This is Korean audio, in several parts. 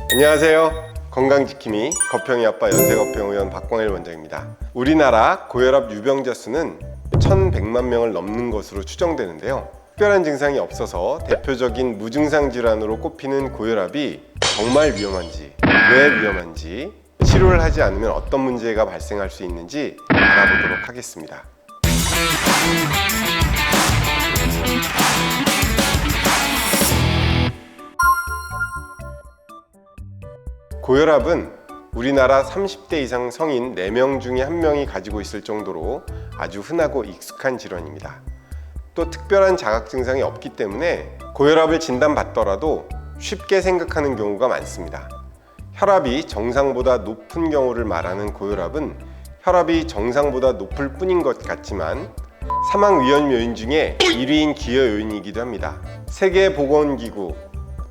안녕하세요. 건강지킴이 거평이 아빠 연세거평의원 박광일 원장입니다. 우리나라 고혈압 유병자 수는 1100만 명을 넘는 것으로 추정되는데요. 특별한 증상이 없어서 대표적인 무증상 질환으로 꼽히는 고혈압이 정말 위험한지, 왜 위험한지, 치료를 하지 않으면 어떤 문제가 발생할 수 있는지 알아보도록 하겠습니다. 고혈압은 우리나라 30대 이상 성인 4명 중에 1명이 가지고 있을 정도로 아주 흔하고 익숙한 질환입니다. 또 특별한 자각 증상이 없기 때문에 고혈압을 진단받더라도 쉽게 생각하는 경우가 많습니다. 혈압이 정상보다 높은 경우를 말하는 고혈압은 혈압이 정상보다 높을 뿐인 것 같지만 사망 위험 요인 중에 1위인 기여 요인이기도 합니다. 세계보건기구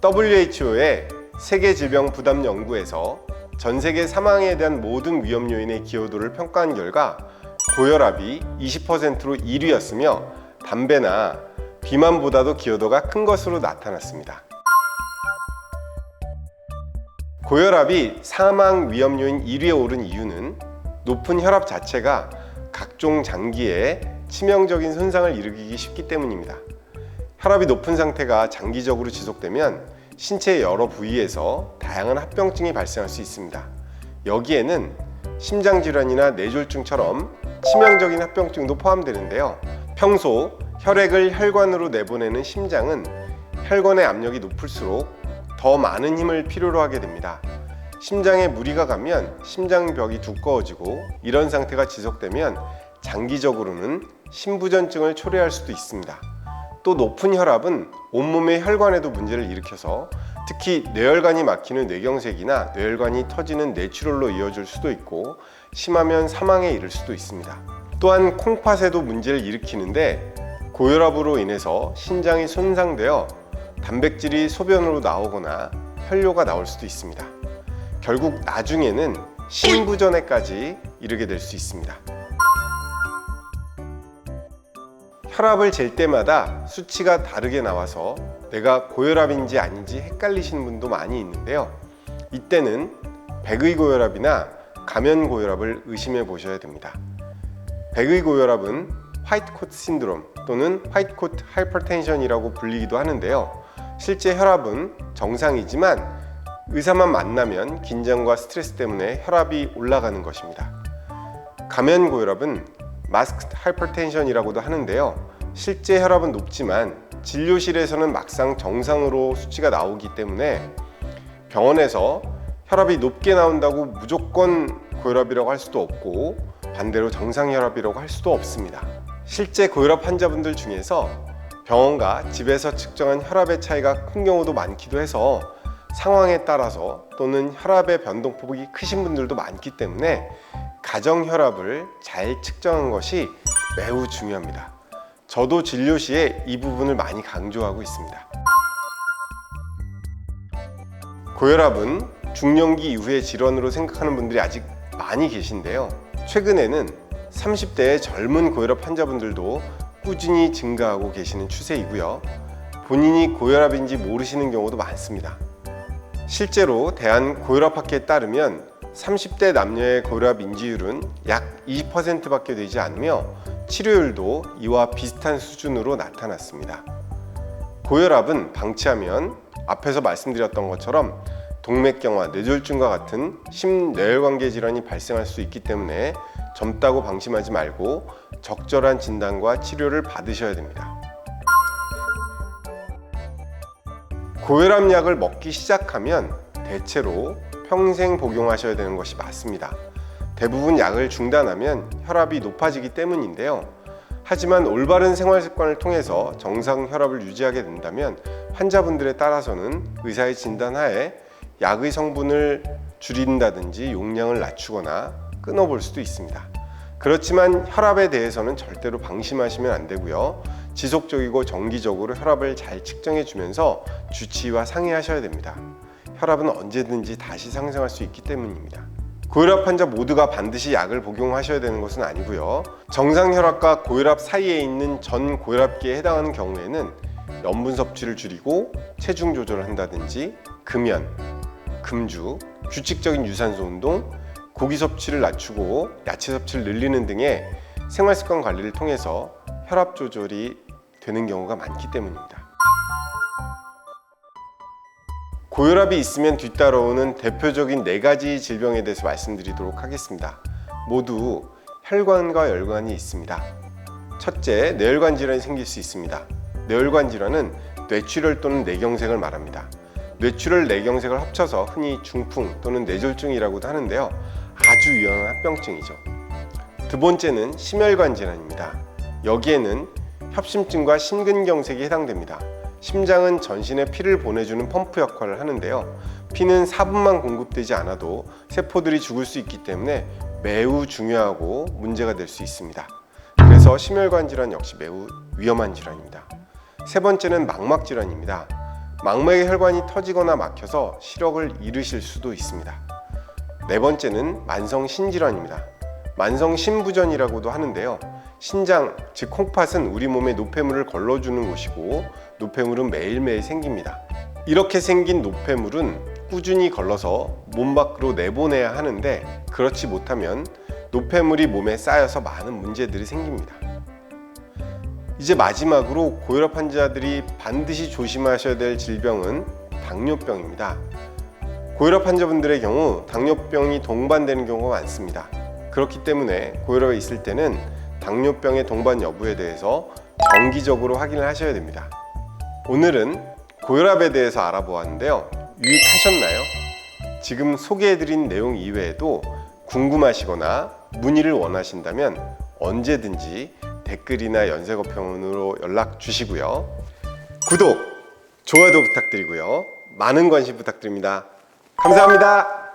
WHO의 세계질병부담연구에서 전 세계 사망에 대한 모든 위험 요인의 기여도를 평가한 결과 고혈압이 20%로 1위였으며 담배나 비만보다도 기여도가 큰 것으로 나타났습니다. 고혈압이 사망 위험 요인 1위에 오른 이유는 높은 혈압 자체가 각종 장기에 치명적인 손상을 일으키기 쉽기 때문입니다. 혈압이 높은 상태가 장기적으로 지속되면 신체의 여러 부위에서 다양한 합병증이 발생할 수 있습니다. 여기에는 심장질환이나 뇌졸중처럼 치명적인 합병증도 포함되는데요. 평소 혈액을 혈관으로 내보내는 심장은 혈관의 압력이 높을수록 더 많은 힘을 필요로 하게 됩니다. 심장에 무리가 가면 심장벽이 두꺼워지고 이런 상태가 지속되면 장기적으로는 심부전증을 초래할 수도 있습니다. 또 높은 혈압은 온몸의 혈관에도 문제를 일으켜서 특히 뇌혈관이 막히는 뇌경색이나 뇌혈관이 터지는 뇌출혈로 이어질 수도 있고 심하면 사망에 이를 수도 있습니다. 또한 콩팥에도 문제를 일으키는데 고혈압으로 인해서 신장이 손상되어 단백질이 소변으로 나오거나 혈뇨가 나올 수도 있습니다. 결국 나중에는 심부전에까지 이르게 될 수 있습니다. 혈압을 잴 때마다 수치가 다르게 나와서 내가 고혈압인지 아닌지 헷갈리시는 분도 많이 있는데요. 이때는 백의고혈압이나 가면고혈압을 의심해 보셔야 됩니다. 백의고혈압은 화이트코트 신드롬 또는 화이트코트 하이퍼텐션이라고 불리기도 하는데요. 실제 혈압은 정상이지만 의사만 만나면 긴장과 스트레스 때문에 혈압이 올라가는 것입니다. 가면고혈압은 마스크드 하이퍼텐션이라고도 하는데요. 실제 혈압은 높지만 진료실에서는 막상 정상으로 수치가 나오기 때문에 병원에서 혈압이 높게 나온다고 무조건 고혈압이라고 할 수도 없고 반대로 정상 혈압이라고 할 수도 없습니다. 실제 고혈압 환자분들 중에서 병원과 집에서 측정한 혈압의 차이가 큰 경우도 많기도 해서 상황에 따라서 또는 혈압의 변동폭이 크신 분들도 많기 때문에 가정 혈압을 잘 측정하는 것이 매우 중요합니다. 저도 진료 시에 이 부분을 많이 강조하고 있습니다. 고혈압은 중년기 이후의 질환으로 생각하는 분들이 아직 많이 계신데요. 최근에는 30대의 젊은 고혈압 환자분들도 꾸준히 증가하고 계시는 추세이고요. 본인이 고혈압인지 모르시는 경우도 많습니다. 실제로 대한고혈압학회에 따르면 30대 남녀의 고혈압 인지율은 약 20%밖에 되지 않으며 치료율도 이와 비슷한 수준으로 나타났습니다. 고혈압은 방치하면 앞에서 말씀드렸던 것처럼 동맥경화, 뇌졸중과 같은 심뇌혈관계 질환이 발생할 수 있기 때문에 젊다고 방심하지 말고 적절한 진단과 치료를 받으셔야 됩니다. 고혈압 약을 먹기 시작하면 대체로 평생 복용하셔야 되는 것이 맞습니다. 대부분 약을 중단하면 혈압이 높아지기 때문인데요. 하지만 올바른 생활 습관을 통해서 정상 혈압을 유지하게 된다면 환자분들에 따라서는 의사의 진단하에 약의 성분을 줄인다든지 용량을 낮추거나 끊어볼 수도 있습니다. 그렇지만 혈압에 대해서는 절대로 방심하시면 안 되고요. 지속적이고 정기적으로 혈압을 잘 측정해 주면서 주치의와 상의하셔야 됩니다. 혈압은 언제든지 다시 상승할 수 있기 때문입니다. 고혈압 환자 모두가 반드시 약을 복용하셔야 되는 것은 아니고요. 정상 혈압과 고혈압 사이에 있는 전 고혈압기에 해당하는 경우에는 염분 섭취를 줄이고 체중 조절을 한다든지 금연, 금주, 규칙적인 유산소 운동, 고기 섭취를 낮추고 야채 섭취를 늘리는 등의 생활습관 관리를 통해서 혈압 조절이 되는 경우가 많기 때문입니다. 고혈압이 있으면 뒤따라오는 대표적인 4가지 질병에 대해서 말씀드리도록 하겠습니다. 모두 혈관과 열관이 있습니다. 첫째, 뇌혈관 질환이 생길 수 있습니다. 뇌혈관 질환은 뇌출혈 또는 뇌경색을 말합니다. 뇌출혈, 뇌경색을 합쳐서 흔히 중풍 또는 뇌졸중이라고도 하는데요. 아주 위험한 합병증이죠. 두 번째는 심혈관 질환입니다. 여기에는 협심증과 심근경색이 해당됩니다. 심장은 전신에 피를 보내주는 펌프 역할을 하는데요. 피는 4분만 공급되지 않아도 세포들이 죽을 수 있기 때문에 매우 중요하고 문제가 될 수 있습니다. 그래서 심혈관 질환 역시 매우 위험한 질환입니다. 세 번째는 망막 질환입니다. 망막의 혈관이 터지거나 막혀서 시력을 잃으실 수도 있습니다. 네 번째는 만성 신질환입니다. 만성 신부전이라고도 하는데요. 신장, 즉 콩팥은 우리 몸에 노폐물을 걸러주는 곳이고 노폐물은 매일매일 생깁니다. 이렇게 생긴 노폐물은 꾸준히 걸러서 몸 밖으로 내보내야 하는데 그렇지 못하면 노폐물이 몸에 쌓여서 많은 문제들이 생깁니다. 이제 마지막으로 고혈압 환자들이 반드시 조심하셔야 될 질병은 당뇨병입니다. 고혈압 환자분들의 경우 당뇨병이 동반되는 경우가 많습니다. 그렇기 때문에 고혈압이 있을 때는 당뇨병의 동반 여부에 대해서 정기적으로 확인을 하셔야 됩니다. 오늘은 고혈압에 대해서 알아보았는데요. 유익하셨나요? 지금 소개해드린 내용 이외에도 궁금하시거나 문의를 원하신다면 언제든지 댓글이나 연세거평으로 연락 주시고요. 구독, 좋아요도 부탁드리고요. 많은 관심 부탁드립니다. 감사합니다.